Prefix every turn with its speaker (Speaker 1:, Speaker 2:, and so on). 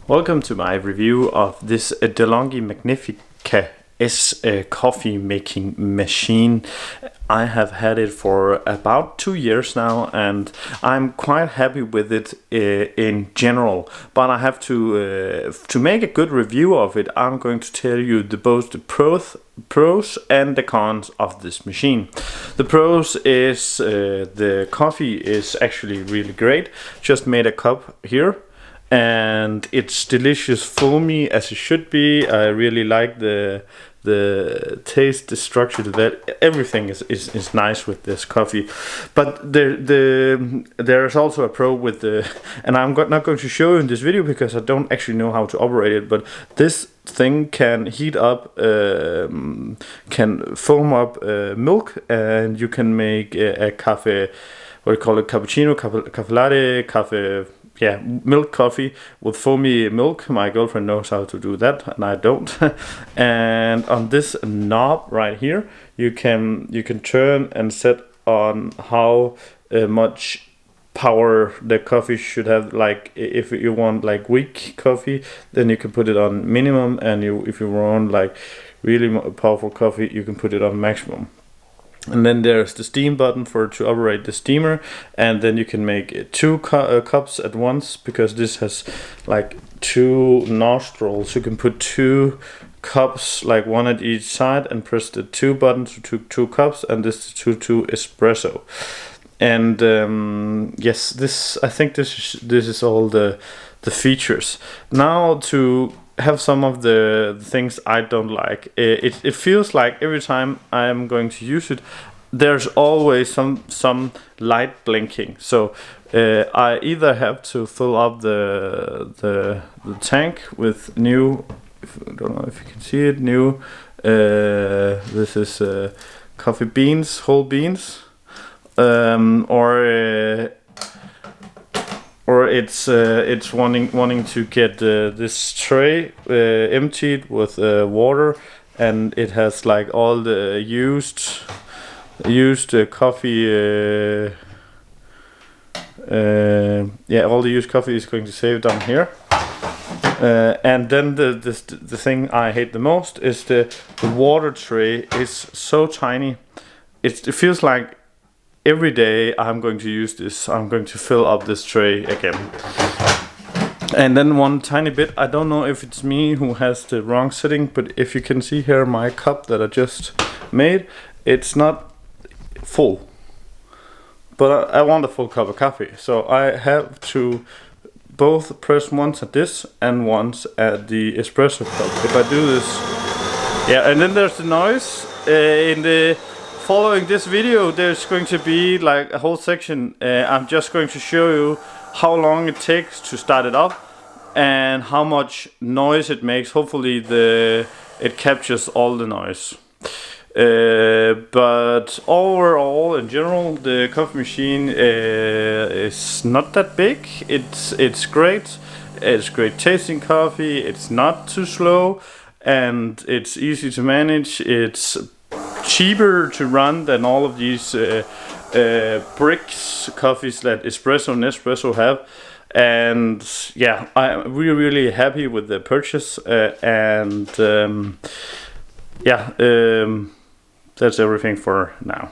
Speaker 1: Welcome to my review of this Delonghi Magnifica coffee making machine. I have had it for about 2 years now, and I'm quite happy with it in general. But I have to make a good review of it. I'm going to tell you both the pros and the cons of this machine. The pros is the coffee is actually really great. Just made a cup here, and it's delicious, foamy as it should be. I really like the taste, the structure, that everything is nice with this coffee. But there's also a pro with the, and I'm not going to show you in this video because I don't actually know how to operate it, but this thing can heat up, can foam up milk, and you can make a cafe, what do you call it, cappuccino, cafe latte, cafe. Yeah, milk coffee with foamy milk. My girlfriend knows how to do that, and I don't. And on this knob right here, you can turn and set on how much power the coffee should have. Like if you want like weak coffee, then you can put it on minimum, and if you want like really powerful coffee, you can put it on maximum. And then there's the steam button to operate the steamer, and then you can make two cups at once, because this has like two nostrils. You can put two cups, like one at each side, and press the two buttons to two cups, and this is two espresso. And yes, I think this is all the features. Now to have some of the things I don't like. It feels like every time I'm going to use it, there's always some light blinking. So I either have to fill up the tank with new, I don't know if you can see it, new. This is coffee beans, whole beans, or it's wanting to get this tray emptied with water, and it has like all the used coffee. All the used coffee is going to save down here. And then the thing I hate the most is the water tray is so tiny. It feels like every day I'm going to use this, I'm going to fill up this tray again. And then one tiny bit, I don't know if it's me who has the wrong setting, but if you can see here my cup that I just made, it's not full. But I want a full cup of coffee, so I have to both press once at this and once at the espresso cup. If I do this, yeah, and then there's the noise in the. Following this video, there's going to be like a whole section. I'm just going to show you how long it takes to start it up and how much noise it makes. Hopefully it captures all the noise. But overall, in general, the coffee machine is not that big. It's great. It's great tasting coffee. It's not too slow, and it's easy to manage. It's cheaper to run than all of these bricks coffees that espresso and Nespresso have. And yeah, I'm really happy with the purchase, that's everything for now.